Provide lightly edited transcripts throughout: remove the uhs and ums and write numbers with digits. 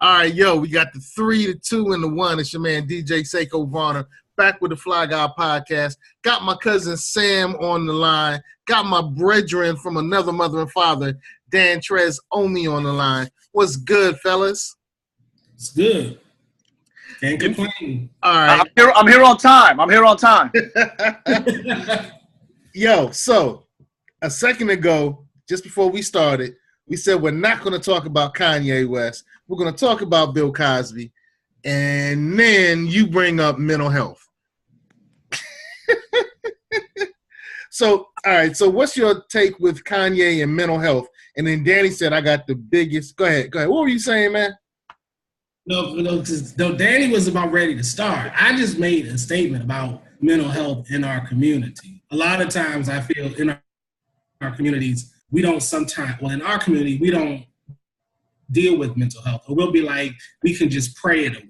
All right, yo, we got the 3, the 2, and the 1. It's your man DJ Seiko Varner back with the Fly Guy podcast. Got my cousin Sam on the line. Got my brethren from another mother and father, Dan Trez Omi, on the line. What's good, fellas? It's good. Can't complain. All right. I'm here on time. Yo, so a second ago, just before we started, we said we're not going to talk about Kanye West. We're going to talk about Bill Cosby. And then you bring up mental health. So, all right. So what's your take with Kanye and mental health? And then Danny said, I got the biggest. Go ahead. What were you saying, man? No, because Danny was about ready to start. I just made a statement about mental health in our community. A lot of times I feel in our communities, we don't sometimes, well, in our community, we don't deal with mental health. Or we'll be like, we can just pray it away.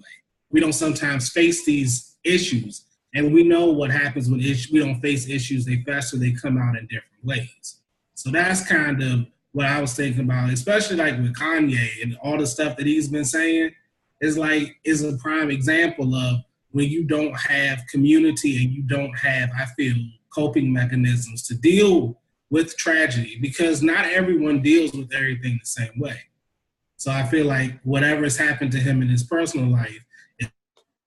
We don't sometimes face these issues. And we know what happens when we don't face issues. They fester, they come out in different ways. So that's kind of what I was thinking about, especially like with Kanye and all the stuff that he's been saying. Is a prime example of when you don't have community and you don't have, I feel, coping mechanisms to deal with tragedy, because not everyone deals with everything the same way. So I feel like whatever has happened to him in his personal life,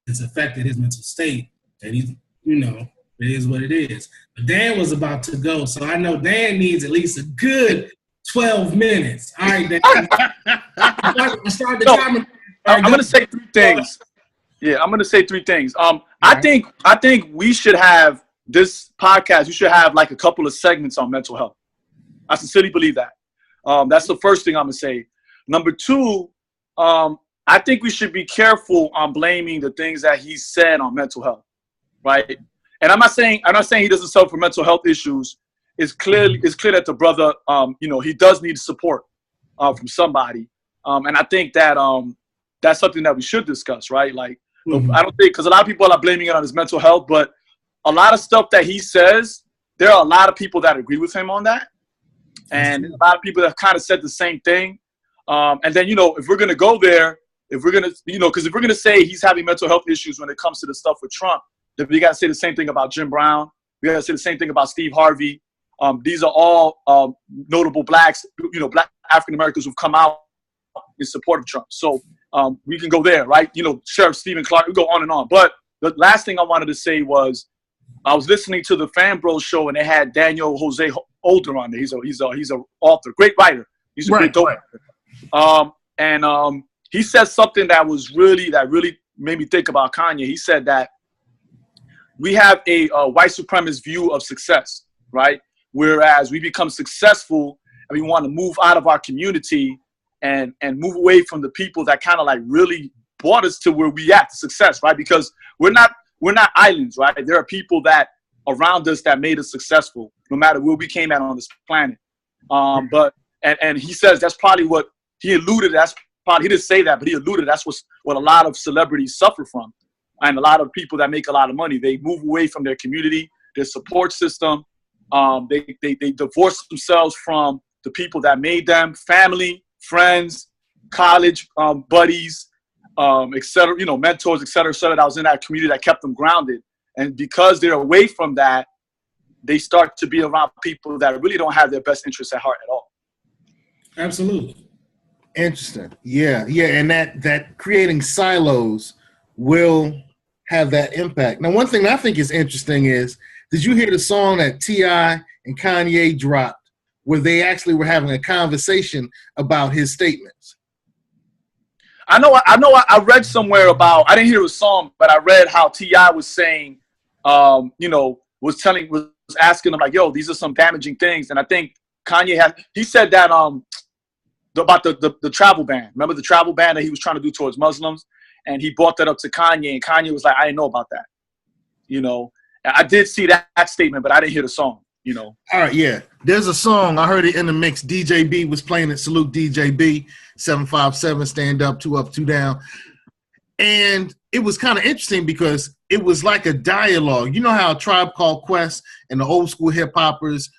it's affected his mental state. And he's, it is what it is. But Dan was about to go, so I know Dan needs at least a good 12 minutes. All right, Dan. I started the comment. I'm going to say 3 things. Yeah, I'm going to say 3 things. I think we should have this podcast. You should have like a couple of segments on mental health. I sincerely believe that. That's the first thing I'm going to say. Number 2, I think we should be careful on blaming the things that he said on mental health, right? And I'm not saying he doesn't suffer from mental health issues. It's clear that the brother, he does need support from somebody. And I think that that's something that we should discuss, right? Like, I don't think, because a lot of people are blaming it on his mental health, but a lot of stuff that he says, there are a lot of people that agree with him on that. And a lot of people that kind of said the same thing. And then, if we're going to go there, if we're going to, because if we're going to say he's having mental health issues when it comes to the stuff with Trump, then we got to say the same thing about Jim Brown. We got to say the same thing about Steve Harvey. These are all notable blacks, black African Americans who've come out in support of Trump. So we can go there, right? Sheriff Stephen Clark, we go on and on. But the last thing I wanted to say was I was listening to the Fan Bros show and they had Daniel Jose Older on there. He's a author, great writer. He's a great dope writer. And he said something that really made me think about Kanye. He said that we have a white supremacist view of success, right? Whereas we become successful and we want to move out of our community and move away from the people that kind of like really brought us to where we at, success, right? Because we're not islands, right? There are people that around us that made us successful, no matter where we came at on this planet. But he says that's probably what he alluded. He didn't say that, but he alluded. That's what a lot of celebrities suffer from, and a lot of people that make a lot of money. They move away from their community, their support system. They divorce themselves from the people that made them, family, friends, college buddies, et cetera, mentors, et cetera, that was in that community that kept them grounded. And because they're away from that, they start to be around people that really don't have their best interests at heart at all. Absolutely. Interesting. Yeah. And that creating silos will have that impact. Now, one thing that I think is interesting is, did you hear the song that T.I. and Kanye dropped where they actually were having a conversation about his statements? I know. I read somewhere about, I didn't hear a song, but I read how T.I. was saying, was asking them like, yo, these are some damaging things. And I think Kanye he said that about the travel ban. Remember the travel ban that he was trying to do towards Muslims? And he brought that up to Kanye, and Kanye was like, I didn't know about that. I did see that statement, but I didn't hear the song, All right, yeah. There's a song. I heard it in the mix. DJ B was playing it. Salute DJ B. 757, stand up, 2 up, 2 down. And it was kind of interesting because it was like a dialogue. You know how a Tribe Called Quest and the old school hip hoppers,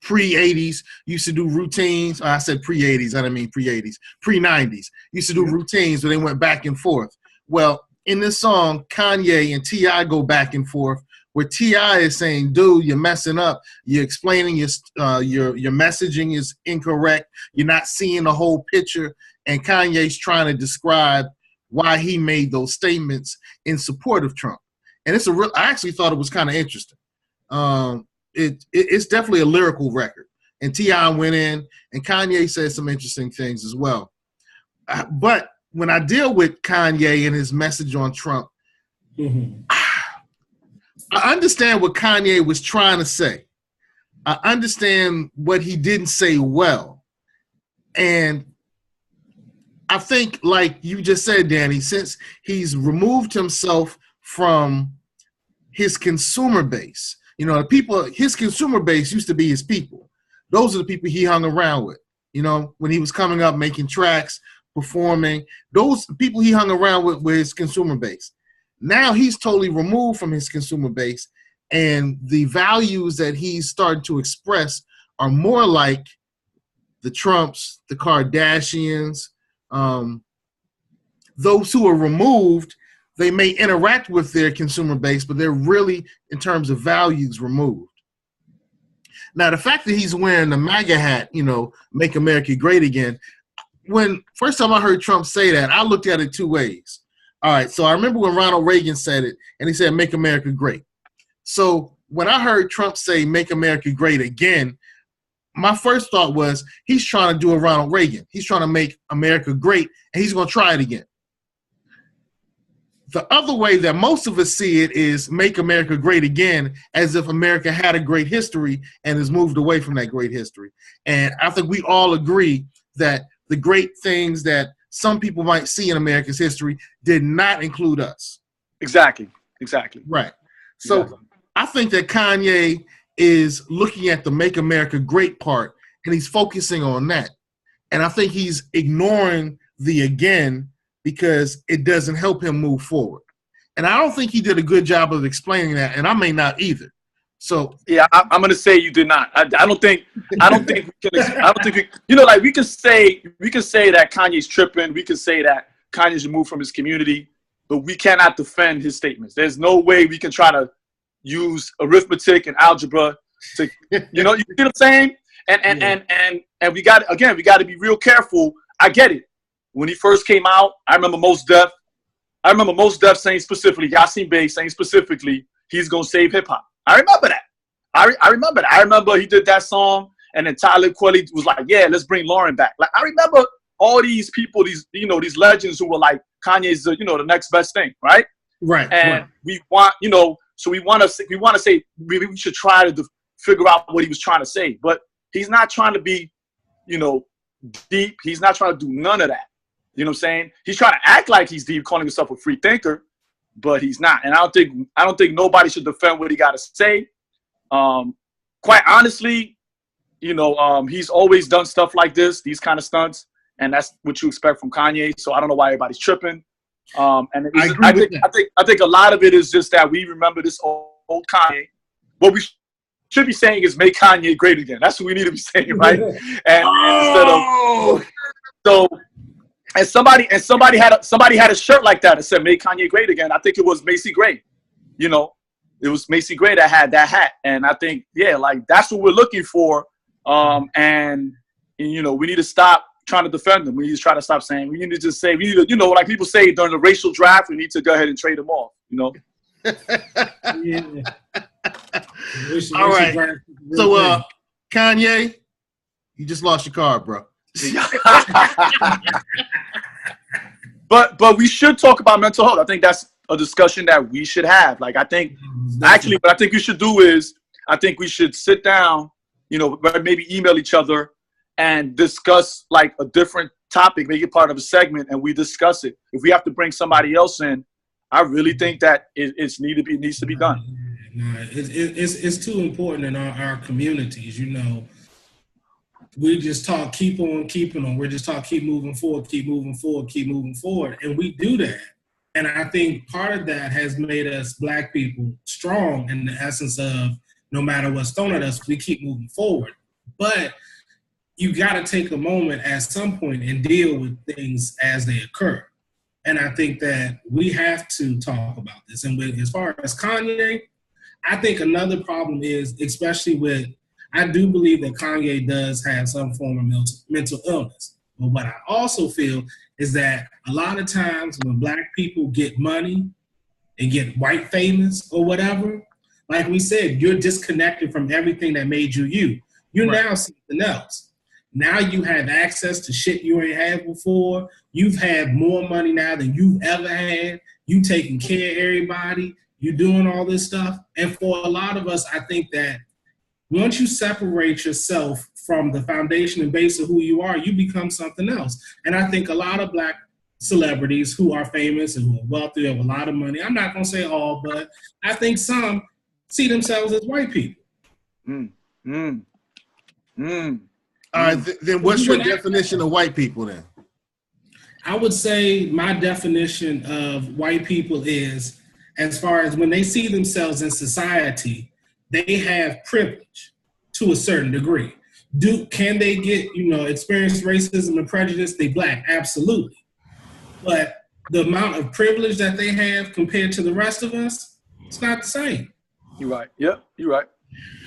pre-'80s used to do routines. I said pre-'80s, I didn't mean pre-'80s. Pre-'90s used to do routines where they went back and forth. Well, in this song, Kanye and T.I. go back and forth, where T.I. is saying, dude, you're messing up. You're explaining your messaging is incorrect. You're not seeing the whole picture. And Kanye's trying to describe why he made those statements in support of Trump. And I actually thought it was kind of interesting. It's definitely a lyrical record. And T.I. went in, and Kanye said some interesting things as well. But when I deal with Kanye and his message on Trump, I understand what Kanye was trying to say. I understand what he didn't say well. And I think, like you just said, Danny, since he's removed himself from his consumer base, his consumer base used to be his people. Those are the people he hung around with, when he was coming up, making tracks, performing. Those people he hung around with were his consumer base. Now he's totally removed from his consumer base, and the values that he's starting to express are more like the Trumps, the Kardashians, those who are removed. They may interact with their consumer base, but they're really, in terms of values, removed. Now, the fact that he's wearing the MAGA hat, Make America Great Again, when first time I heard Trump say that, I looked at it two ways. All right, so I remember when Ronald Reagan said it, and he said, make America great. So when I heard Trump say, make America great again, my first thought was, he's trying to do a Ronald Reagan. He's trying to make America great, and he's going to try it again. The other way that most of us see it is make America great again, as if America had a great history and has moved away from that great history. And I think we all agree that the great things that some people might see in America's history did not include us. Exactly. Right. So exactly. I think that Kanye is looking at the Make America Great part, and he's focusing on that. And I think he's ignoring the again because it doesn't help him move forward. And I don't think he did a good job of explaining that, and I may not either. So yeah, I'm gonna say you did not. I don't think we can. We can say that Kanye's tripping. We can say that Kanye's removed from his community, but we cannot defend his statements. There's no way we can try to use arithmetic and algebra to, you see what I'm saying? And we got to be real careful. I get it. When he first came out, I remember Mos Def saying specifically, Yasin Bey saying specifically, he's gonna save hip hop. I remember that. I remember that. I remember he did that song, and then Tyler Quilly was like, "Yeah, let's bring Lauren back." Like, I remember all these people, these legends who were like, Kanye's the next best thing, right? Right. And we want, so we want to say we should try to figure out what he was trying to say, but he's not trying to be, deep. He's not trying to do none of that. You know what I'm saying? He's trying to act like he's deep, calling himself a free thinker, but he's not. And I don't think nobody should defend what he got to say. Quite honestly, he's always done stuff like this, these kind of stunts, and that's what you expect from Kanye. So I don't know why everybody's tripping. And I think a lot of it is just that we remember this old Kanye. What we should be saying is make Kanye great again. That's what we need to be saying, right? And somebody had a shirt like that said make Kanye great again. I think it was Macy Gray. It was Macy Gray that had that hat. And I think, that's what we're looking for. And we need to stop trying to defend them. We need to try to stop saying, we need to just say, like people say during the racial draft, we need to go ahead and trade them off, Yeah. All right. So, Kanye, you just lost your card, bro. But we should talk about mental health. I think that's a discussion that we should have. Like, I think actually what I think we should do is I think we should sit down, maybe email each other and discuss like a different topic, make it part of a segment, and we discuss it. If we have to bring somebody else in, I really think that it needs to be done. It's too important in our communities, We just talk, keep on keeping on. We're just talking, keep moving forward, keep moving forward, keep moving forward. And we do that. And I think part of that has made us Black people strong in the essence of no matter what's thrown at us, we keep moving forward. But you got to take a moment at some point and deal with things as they occur. And I think that we have to talk about this. And as far as Kanye, I think another problem is, especially with, I do believe that Kanye does have some form of mental illness. But what I also feel is that a lot of times when Black people get money and get white famous or whatever, like we said, you're disconnected from everything that made you you. You're now something else. Now you have access to shit you ain't had before. You've had more money now than you've ever had. You taking care of everybody. You doing all this stuff. And for a lot of us, I think that once you separate yourself from the foundation and base of who you are, you become something else. And I think a lot of Black celebrities who are famous and who are wealthy, have a lot of money, I'm not going to say all, but I think some see themselves as white people. All right, then what's your definition of white people then? I would say my definition of white people is, as far as when they see themselves in society, they have privilege to a certain degree. Can they get, experience racism and prejudice? They Black, absolutely. But the amount of privilege that they have compared to the rest of us, it's not the same. You're right. Yep, you're right.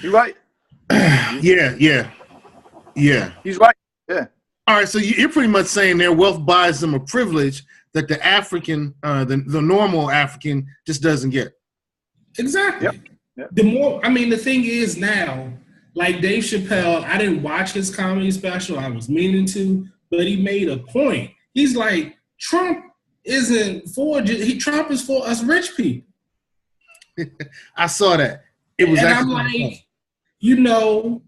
You're right. Yeah. He's right. Yeah. All right, so you're pretty much saying their wealth buys them a privilege that the African, the normal African, just doesn't get. Exactly. Yep. The thing is now, like Dave Chappelle, I didn't watch his comedy special. I was meaning to, but he made a point. He's like, Trump isn't Trump is for us rich people. I saw that. It was, and I'm like, you're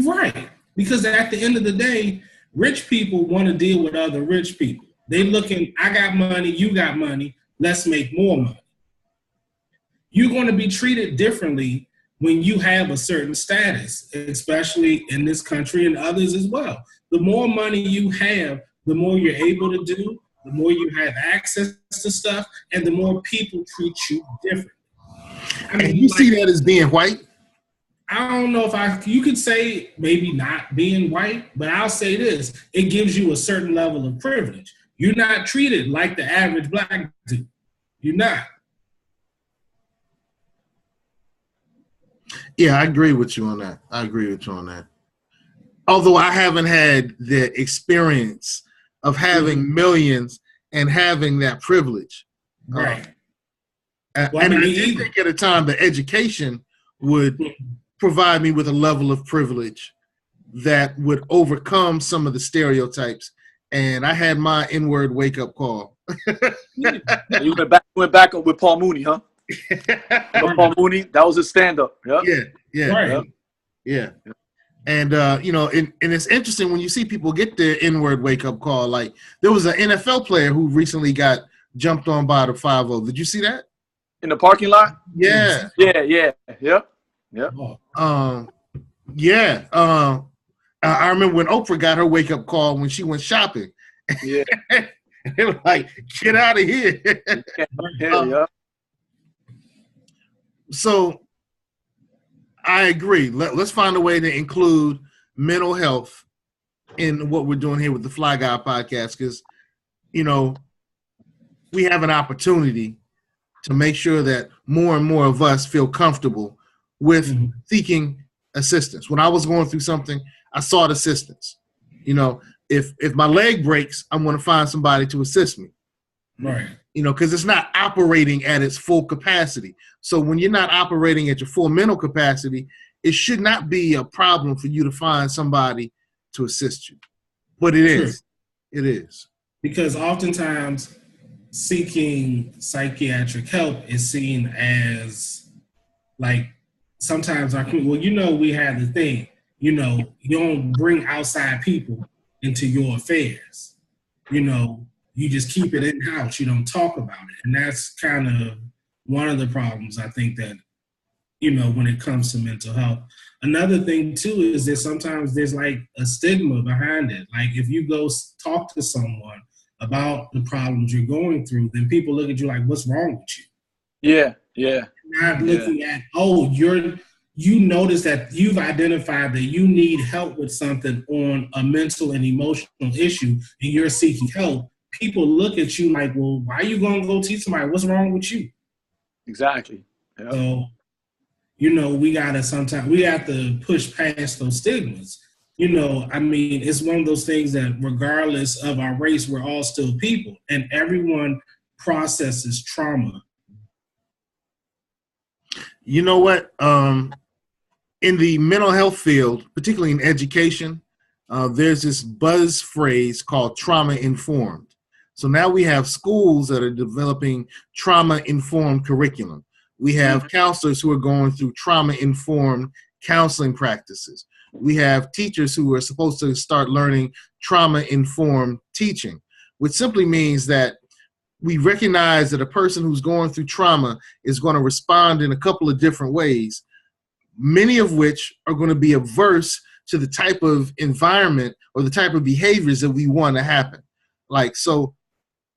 right. Because at the end of the day, rich people want to deal with other rich people. They looking, I got money, you got money, let's make more money. You're going to be treated differently when you have a certain status, especially in this country and others as well. The more money you have, the more you're able to do, the more you have access to stuff, and the more people treat you differently. And you see that as being white? I don't know if you could say maybe not being white, but I'll say this, it gives you a certain level of privilege. You're not treated like the average Black dude. You're not. Yeah, I agree with you on that. Although I haven't had the experience of having millions and having that privilege. Right. I did think at a time that education would provide me with a level of privilege that would overcome some of the stereotypes. And I had my N-word wake-up call. You went back with Paul Mooney, huh? Paul Mooney, that was his stand-up. Yep. Yeah. And, and it's interesting when you see people get their N-word wake-up call. Like, there was an NFL player who recently got jumped on by the 5-0. Did you see that? In the parking lot? Yeah. Yep. I remember when Oprah got her wake-up call when she went shopping. Yeah. They were like, get out of here. So I agree. Let's find a way to include mental health in what we're doing here with the Fly Guy podcast, because, we have an opportunity to make sure that more and more of us feel comfortable with seeking assistance. When I was going through something, I sought assistance. If my leg breaks, I'm going to find somebody to assist me. Right. Because it's not operating at its full capacity. So when you're not operating at your full mental capacity, it should not be a problem for you to find somebody to assist you. But it is. It is. Because oftentimes seeking psychiatric help is seen as like sometimes we have the thing, you don't bring outside people into your affairs. You just keep it in-house. You don't talk about it. And that's kind of one of the problems, I think, that, when it comes to mental health. Another thing, too, is that sometimes there's like a stigma behind it. Like if you go talk to someone about the problems you're going through, then people look at you like, what's wrong with you? Yeah. Not looking at, you notice that you've identified that you need help with something on a mental and emotional issue and you're seeking help, people look at you like, well, why are you going to go teach somebody? What's wrong with you? Exactly. Yep. So, you know, we have to push past those stigmas. You know, I mean, it's one of those things that regardless of our race, we're all still people and everyone processes trauma. You know what? In the mental health field, particularly in education, there's this buzz phrase called trauma-informed. So now we have schools that are developing trauma-informed curriculum. We have counselors who are going through trauma-informed counseling practices. We have teachers who are supposed to start learning trauma-informed teaching, which simply means that we recognize that a person who's going through trauma is going to respond in a couple of different ways, many of which are going to be averse to the type of environment or the type of behaviors that we want to happen. Like, so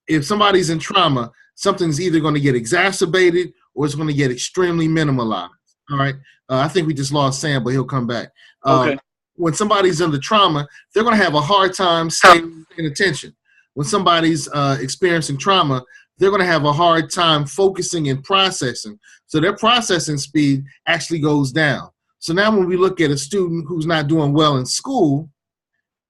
if somebody's in trauma, something's either going to get exacerbated or it's going to get extremely minimalized. All right. I think we just lost Sam, but he'll come back. Okay. When somebody's under trauma, they're going to have a hard time staying attention. When somebody's experiencing trauma, they're going to have a hard time focusing and processing. So their processing speed actually goes down. So now when we look at a student who's not doing well in school,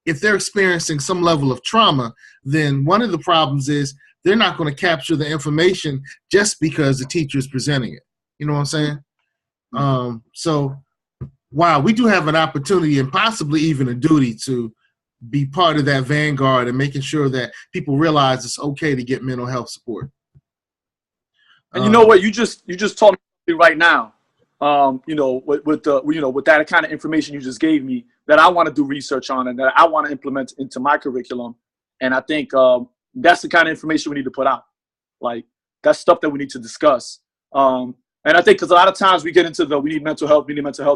if they're experiencing some level of trauma, then one of the problems is they're not going to capture the information just because the teacher is presenting it. You know what I'm saying? So, wow, we do have an opportunity and possibly even a duty to be part of that vanguard and making sure that people realize it's okay to get mental health support. And you know what? You just told me right now. You know, with that kind of information you just gave me, that I want to do research on and that I want to implement into my curriculum. And I think that's the kind of information we need to put out. Like, that's stuff that we need to discuss. And I think because a lot of times we get into we need mental health,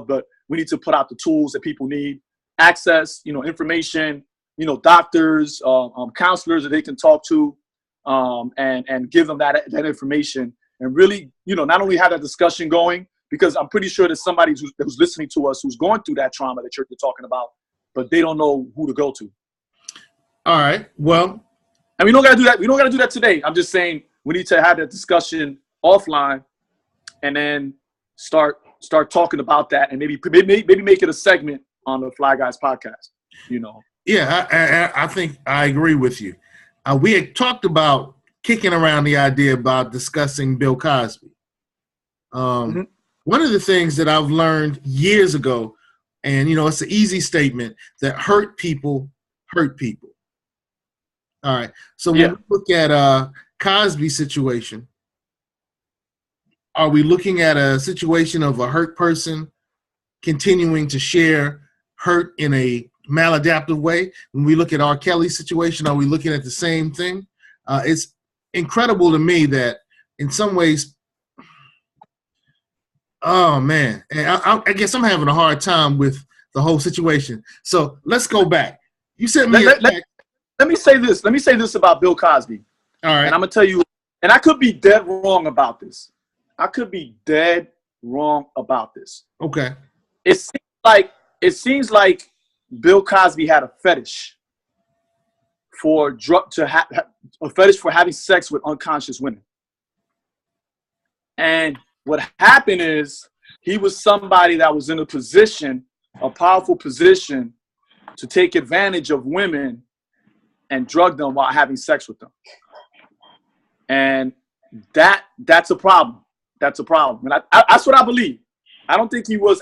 but we need to put out the tools that people need, access, information, doctors, counselors that they can talk to, and give them that information and really, not only have that discussion going, because I'm pretty sure there's somebody who's listening to us who's going through that trauma that you're talking about, but they don't know who to go to. All right. Well, and we don't gotta do that. We don't gotta do that today. I'm just saying we need to have that discussion offline, and then start talking about that, and maybe make it a segment on the Fly Guys podcast. Yeah, I think I agree with you. We had talked about kicking around the idea about discussing Bill Cosby. One of the things that I've learned years ago, and it's an easy statement, that hurt people hurt people. All right. So when we look at Cosby's situation, are we looking at a situation of a hurt person continuing to share hurt in a maladaptive way? When we look at R. Kelly's situation, are we looking at the same thing? It's incredible to me that in some ways, oh man, I guess I'm having a hard time with the whole situation. So let's go back. You sent me let me say this. Let me say this about Bill Cosby. All right. And I'm gonna tell you, and I could be dead wrong about this. Okay. It seems like Bill Cosby had a fetish for a fetish for having sex with unconscious women. And what happened is he was somebody that was in a powerful position to take advantage of women and drug them while having sex with them. And that's a problem. That's a problem. And that's what I believe. I don't think he went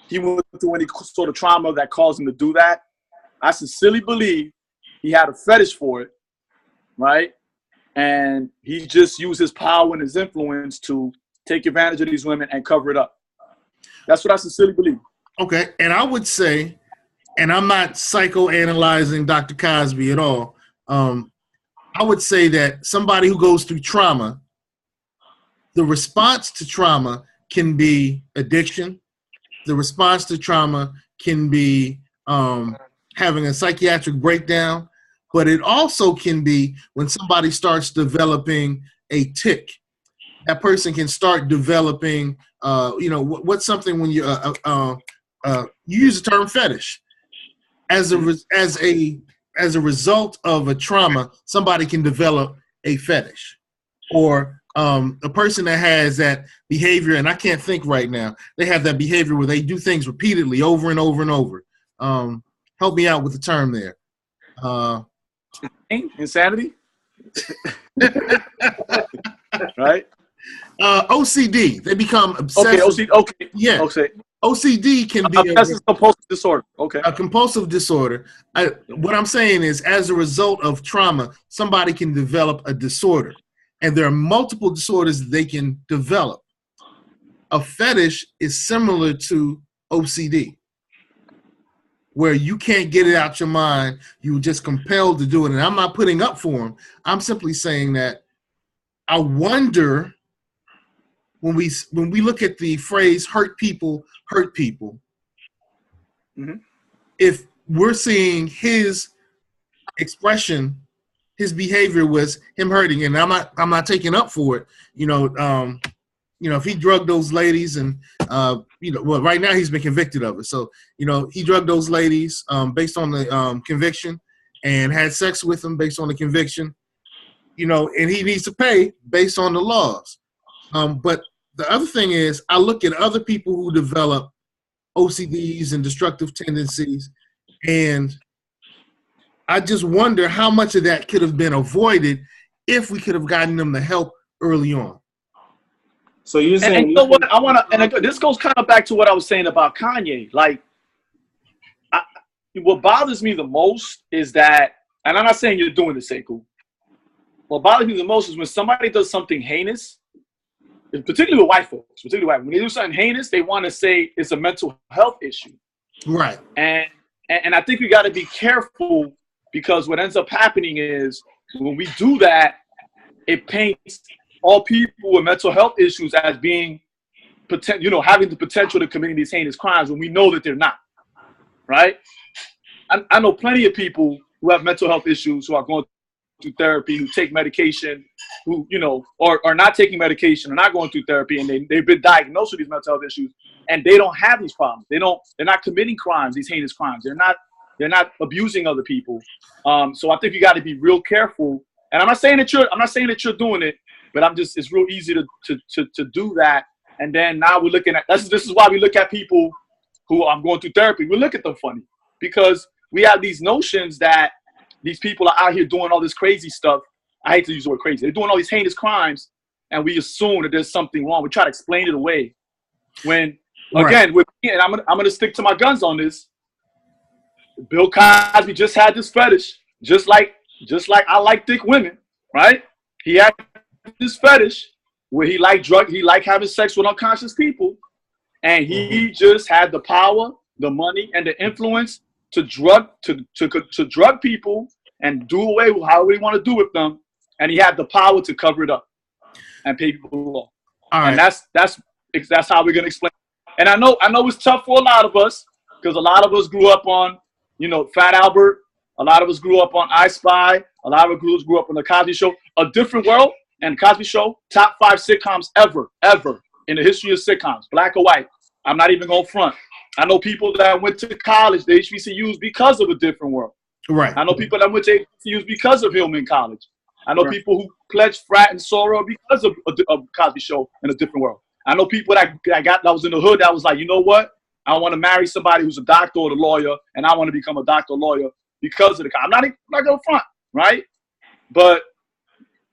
through any sort of trauma that caused him to do that. I sincerely believe he had a fetish for it, right? And he just used his power and his influence to take advantage of these women and cover it up. That's what I sincerely believe. Okay. And I would say, and I'm not psychoanalyzing Dr. Cosby at all, I would say that somebody who goes through trauma, the response to trauma can be addiction. The response to trauma can be having a psychiatric breakdown, but it also can be when somebody starts developing a tic. That person can start developing What's something when you use the term fetish as a result of a trauma, somebody can develop a fetish, or a person that has that behavior, and I can't think right now, they have that behavior where they do things repeatedly over and over and over. Help me out with the term there. Insanity. Right. OCD. They become obsessive. Okay. OCD. Okay. Yeah. Okay. OCD can be a compulsive disorder. Okay. A compulsive disorder. What I'm saying is, as a result of trauma, somebody can develop a disorder, and there are multiple disorders that they can develop. A fetish is similar to OCD, where you can't get it out your mind. You're just compelled to do it. And I'm not putting up for them. I'm simply saying that I wonder, when we look at the phrase hurt people, mm-hmm. if we're seeing his expression, his behavior was him hurting, and I'm not taking up for it. If he drugged those ladies, and well, right now he's been convicted of it. So he drugged those ladies based on the conviction, and had sex with them based on the conviction. And he needs to pay based on the laws. But the other thing is, I look at other people who develop OCDs and destructive tendencies, and I just wonder how much of that could have been avoided if we could have gotten them the help early on. So you're saying, and you know what? I want to, and this goes kind of back to what I was saying about Kanye. Like, what bothers me the most is that, and I'm not saying you're doing this, Sekou. What bothers me the most is when somebody does something heinous, particularly with white folks, when they do something heinous, they want to say it's a mental health issue. Right. And I think we got to be careful, because what ends up happening is when we do that, it paints all people with mental health issues as being, having the potential to committing these heinous crimes when we know that they're not. Right. I know plenty of people who have mental health issues, who are going through therapy, who take medication, who, or are not taking medication, or not going through therapy, and they've been diagnosed with these mental health issues, and they don't have these problems. They're not committing crimes, these heinous crimes. They're not abusing other people. So I think you got to be real careful. And I'm not saying that you're doing it, but it's real easy to do that. And then now we're looking at, this is why we look at people who are going through therapy. We look at them funny, because we have these notions that these people are out here doing all this crazy stuff. I hate to use the word crazy. They're doing all these heinous crimes, and we assume that there's something wrong. We try to explain it away. When, again, and I'm gonna stick to my guns on this. Bill Cosby just had this fetish, just like I like thick women, right? He had this fetish where he liked having sex with unconscious people, and he just had the power, the money, and the influence to drug people and do away with however he want to do with them, and he had the power to cover it up and pay people off. And that's how we're gonna explain it. And I know it's tough for a lot of us, because a lot of us grew up on Fat Albert, a lot of us grew up on I Spy, a lot of us grew up on the Cosby Show. A Different World and Cosby Show, top 5 sitcoms ever in the history of sitcoms, black or white. I'm not even gonna front. I know people that went to college, the HBCUs, because of A Different World. Right. I know people that went to HBCUs because of Hillman College. I know people who pledged frat and soror because of Cosby Show and A Different World. I know people that was in the hood that was like, you know what? I want to marry somebody who's a doctor or a lawyer, and I want to become a doctor or lawyer because of the. I'm not going to front, right? But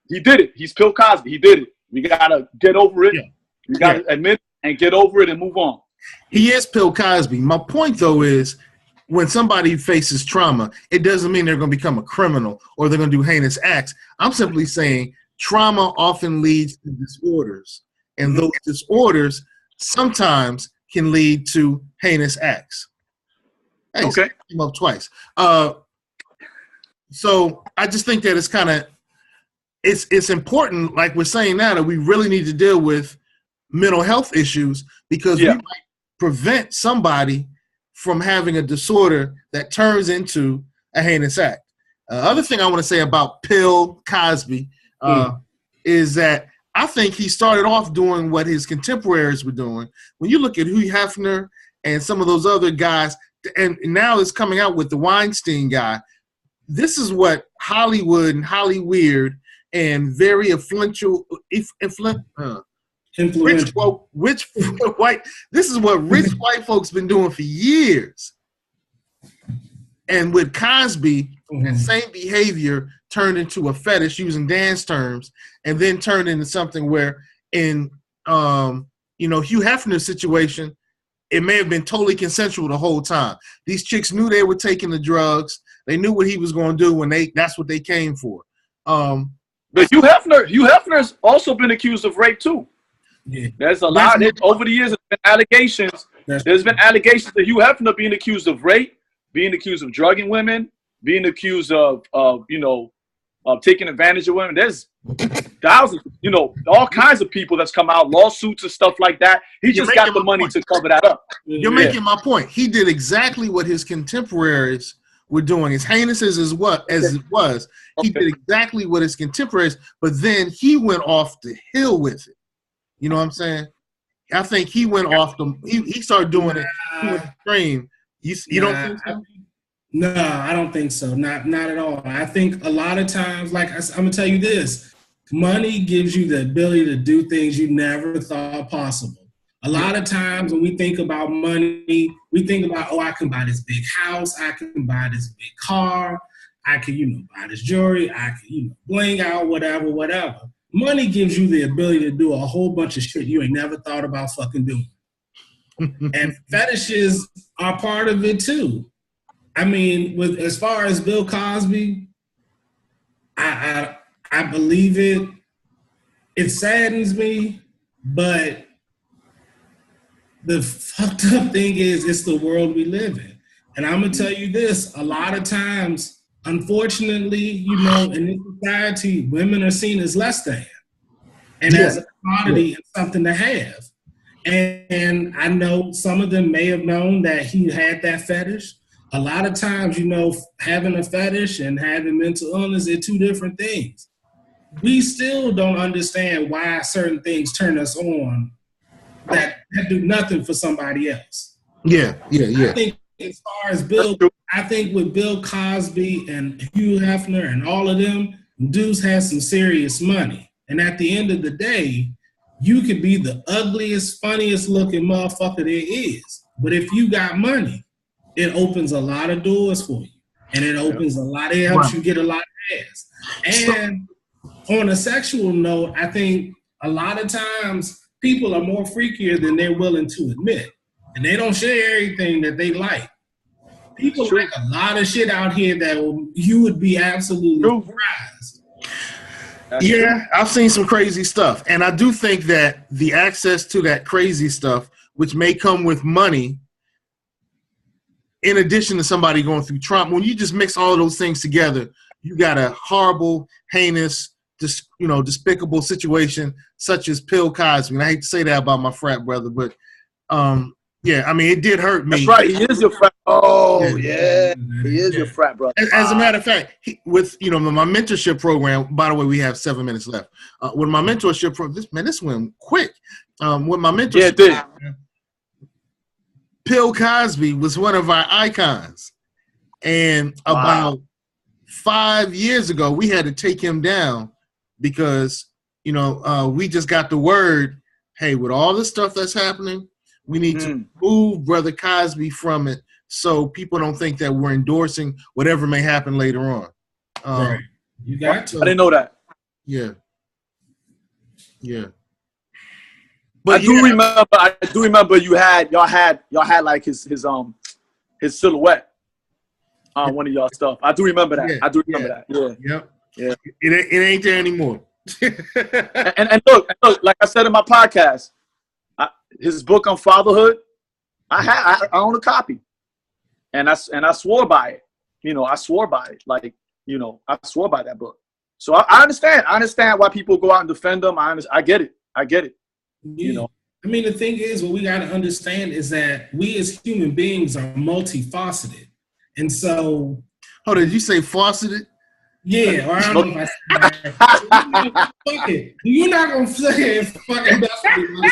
he did it. He's Bill Cosby. He did it. We got to get over it. Yeah. We got to admit and get over it and move on. He is Bill Cosby. My point, though, is when somebody faces trauma, it doesn't mean they're going to become a criminal or they're going to do heinous acts. I'm simply saying trauma often leads to disorders, and those disorders sometimes can lead to heinous acts. Hey, okay. Came up twice. So I just think that it's kind of it's important, like we're saying now, that we really need to deal with mental health issues, because we might prevent somebody from having a disorder that turns into a heinous act. Other thing I want to say about Bill Cosby is that I think he started off doing what his contemporaries were doing. When you look at Hugh Hefner and some of those other guys, and now it's coming out with the Weinstein guy, this is what Hollywood and Hollyweird and very influential, rich white. This is what rich white folks been doing for years. And with Cosby, that same behavior turned into a fetish using dance terms, and then turned into something where, in Hugh Hefner's situation, it may have been totally consensual the whole time. These chicks knew they were taking the drugs. They knew what he was going to do when that's what they came for. But Hugh Hefner's also been accused of rape too. Yeah. There's a lot over the years. There's been allegations of Hugh Hefner being accused of rape, being accused of drugging women, being accused of taking advantage of women. There's thousands, all kinds of people that's come out, lawsuits and stuff like that. He just got the money to cover that up. You're making my point. He did exactly what his contemporaries were doing. As heinous as it was, he did exactly what his contemporaries, but then he went off the hill with it. You know what I'm saying? I think he went off he started doing it. He went extreme. You don't think so? No, I don't think so. Not at all. I think a lot of times, I'm gonna tell you this: money gives you the ability to do things you never thought possible. A lot of times when we think about money, we think about, I can buy this big house, I can buy this big car, I can, buy this jewelry, I can, bling out, whatever. Money gives you the ability to do a whole bunch of shit you ain't never thought about fucking doing. And fetishes are part of it too. I mean, as far as Bill Cosby, I believe it. It saddens me, but the fucked up thing is it's the world we live in. And I'm gonna tell you this: a lot of times, unfortunately, in this society, women are seen as less than, and as a commodity and something to have. And I know some of them may have known that he had that fetish. A lot of times, having a fetish and having mental illness are two different things. We still don't understand why certain things turn us on that do nothing for somebody else. Yeah. I think as far as with Bill Cosby and Hugh Hefner and all of them, dudes had some serious money. And at the end of the day, you could be the ugliest, funniest looking motherfucker there is. But if you got money, it opens a lot of doors for you. And it opens it helps you get a lot of ass. And on a sexual note, I think a lot of times people are more freakier than they're willing to admit. And they don't share everything that they like. People like a lot of shit out here that you would be absolutely surprised. Yeah, I've seen some crazy stuff. And I do think that the access to that crazy stuff, which may come with money, in addition to somebody going through trauma, when you just mix all of those things together, you got a horrible, heinous, despicable situation such as Bill Cosby. And I hate to say that about my frat brother, but it did hurt me. That's right. He is your frat. Oh, yeah. He is your frat brother. As a matter of fact, with my mentorship program, by the way, we have 7 minutes left. With my mentorship program, this went quick. With my mentorship program, Bill Cosby was one of our icons. And about 5 years ago, we had to take him down because, we just got the word, hey, with all the stuff that's happening, we need to move Brother Cosby from it so people don't think that we're endorsing whatever may happen later on. Right. You got to. I didn't know that. Yeah. But I do remember y'all had like his silhouette on one of y'all stuff. I do remember that. I do remember that. Yeah. Yep. Yeah. It ain't there anymore. and look, like I said in my podcast, his book on fatherhood, I own a copy, and I swore by it. I swore by it. I swore by that book. So I understand. I understand why people go out and defend them. I get it. Yeah. I mean, the thing is, what we got to understand is that we as human beings are multifaceted, and so. Oh, did you say faceted? Yeah, or I don't know if I said that. Fuck it. You're not gonna say it fucking mess with me.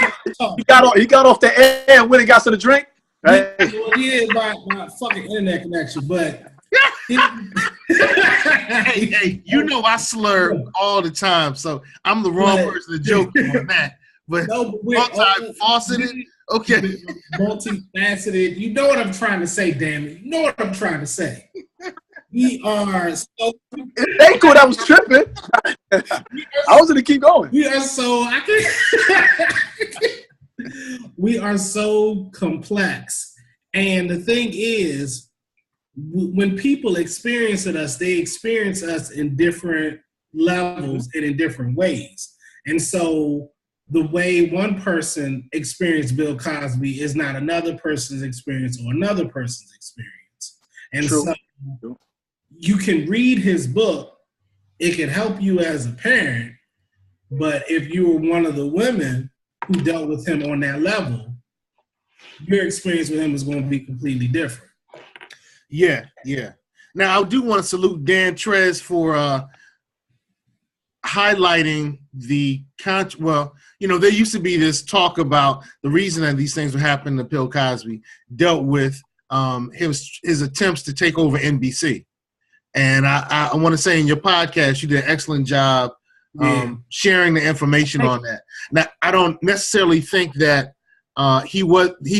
He got off the air when he got to the drink. Right? Well, yeah, my fucking internet connection, but hey, you know I slur all the time, so I'm the wrong person to joke on that. But multifaceted, okay. Multifaceted. You know what I'm trying to say, damn it. You know what I'm trying to say. We are so. It ain't cool. That was tripping. I was gonna keep going. We are so. We are so complex, and the thing is, when people experience us, they experience us in different levels and in different ways. And so, the way one person experienced Bill Cosby is not another person's experience or another person's experience. And True. so you can read his book, it can help you as a parent, but if you were one of the women who dealt with him on that level, your experience with him is going to be completely different. Yeah. Now, I do want to salute Dan Trez for highlighting the well, there used to be this talk about the reason that these things were happening to Bill Cosby dealt with his attempts to take over NBC. And I want to say in your podcast, you did an excellent job sharing the information on that. Now, I don't necessarily think that he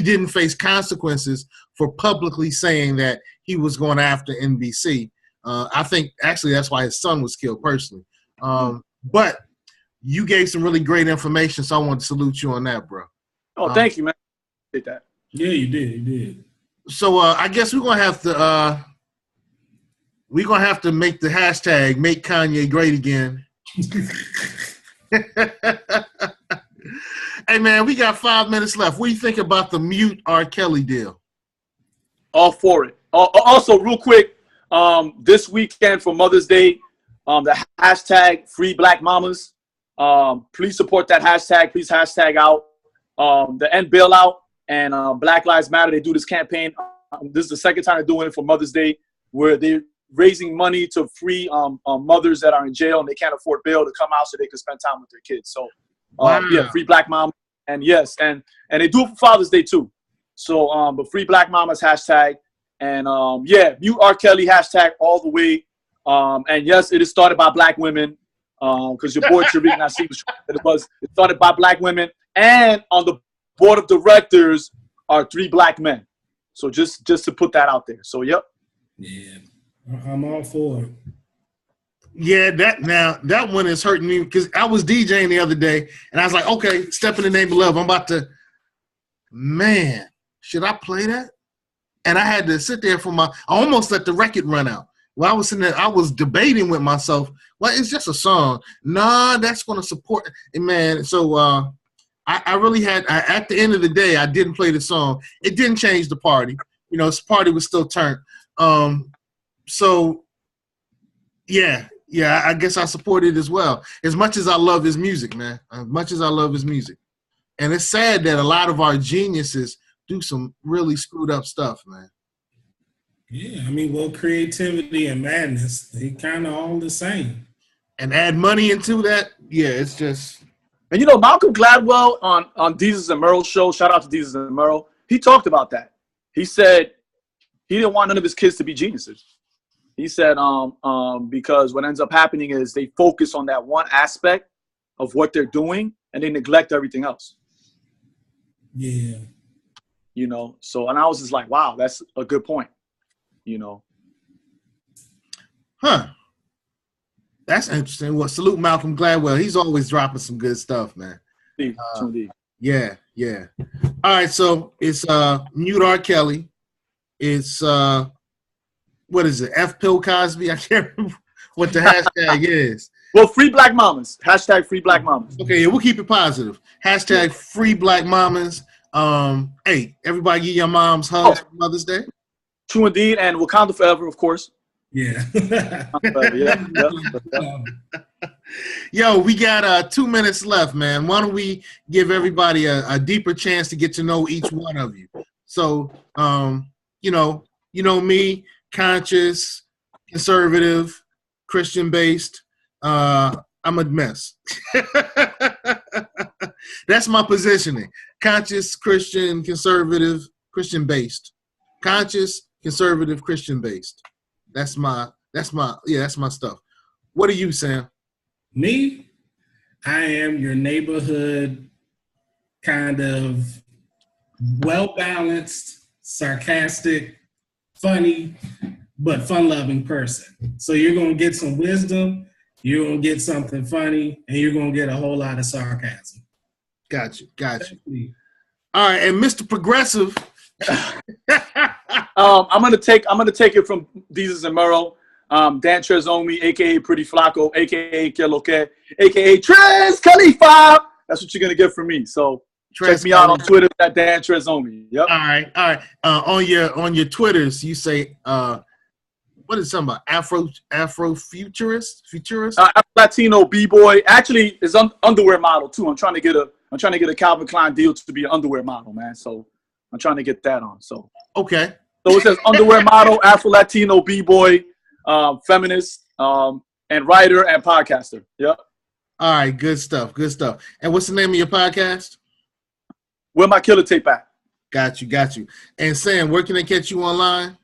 didn't face consequences for publicly saying that he was going after NBC. I think actually that's why his son was killed personally. But you gave some really great information, so I want to salute you on that, bro. Oh, thank you, man. Did that? Yeah, you did. So I guess we're gonna have to make the hashtag "Make Kanye Great Again." Hey man, we got 5 minutes left. What do you think about the mute R. Kelly deal? All for it. Also, real quick, this weekend for Mother's Day, the hashtag Free Black Mamas. Please support that hashtag. Please hashtag out the End Bailout and Black Lives Matter. They do this campaign. This is the second time they're doing it for Mother's Day, where they're raising money to free mothers that are in jail and they can't afford bail to come out so they can spend time with their kids. So, yeah, Free Black Mama. And yes, and they do it for Father's Day too. So, but Free Black Mamas hashtag. And yeah, mute R. Kelly hashtag all the way. And yes, it is started by black women. Because your boy Tariq Nassim was it started by black women, and on the board of directors are 3 black men. So just to put that out there. So yep. Yeah, I'm all for it. Yeah, that one is hurting me because I was DJing the other day and I was like, okay, Step in the Name of Love. I'm about to, man, should I play that? And I had to sit there I almost let the record run out. While I was sitting there, I was debating with myself, well, it's just a song. Nah, that's going to support it, man. So I really had, at the end of the day, I didn't play the song. It didn't change the party. This party was still turned. So, yeah, I guess I support it as well. As much as I love his music, man. As much as I love his music. And it's sad that a lot of our geniuses do some really screwed up stuff, man. Yeah, I mean, well, creativity and madness, they kind of all the same. And add money into that, yeah, it's just. And Malcolm Gladwell on Deezus and Merle's show, shout out to Deezus and Merle, he talked about that. He said he didn't want none of his kids to be geniuses. He said because what ends up happening is they focus on that one aspect of what they're doing and they neglect everything else. Yeah. So, and I was just like, wow, that's a good point. Huh. That's interesting. Well, salute Malcolm Gladwell. He's always dropping some good stuff, man. Indeed. Yeah. All right, so it's mute R. Kelly. It's what is it? F Bill Cosby? I can't remember what the hashtag is. Well, Free Black Mamas. Hashtag Free Black Mamas. Okay, yeah, we'll keep it positive. Hashtag Free Black Mamas. Hey, everybody give your moms hugs for Mother's Day. True indeed, and Wakanda forever, of course. Yeah. Yo, we got 2 minutes left, man. Why don't we give everybody a deeper chance to get to know each one of you? So, me, conscious, conservative, Christian based. I'm a mess. That's my positioning. Conscious, Christian, conservative, Christian based. Conscious, conservative, Christian based. That's my stuff. What are you, Sam? Me, I am your neighborhood kind of well-balanced, sarcastic, funny, but fun-loving person. So you're going to get some wisdom, you're going to get something funny, and you're going to get a whole lot of sarcasm. Got you. All right, and Mr. Progressive. I'm gonna take it from Jesus and Murrow. Dan Trezomi, aka Pretty Flaco, aka Que Lo Que, aka Trez Khalifa. That's what you're gonna get from me. So check me out on Twitter at Dan Trezomi. Yep. All right. On your Twitters, you say what is something about Afro futurist? Latino b-boy. Actually, is underwear model too. I'm trying to get a Calvin Klein deal to be an underwear model, man. So I'm trying to get that on. So okay. So it says underwear model, Afro Latino b-boy, feminist, and writer and podcaster. Yep. All right, good stuff. And what's the name of your podcast? Where my killer tape at? Got you. And Sam, where can they catch you online?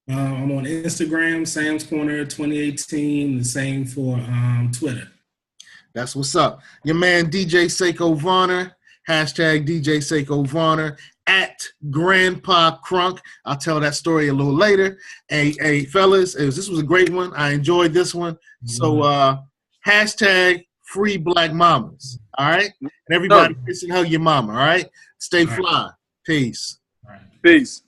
I'm on Instagram, Sam's Corner 2018. The same for Twitter. That's what's up. Your man DJ Seiko Varner, hashtag DJ Seiko Varner, at Grandpa Crunk. I'll tell that story a little later. Hey, fellas, this was a great one. I enjoyed this one. So hashtag free black mamas. All right? And everybody kiss and hug your mama. All right? Stay fly. Peace. Peace.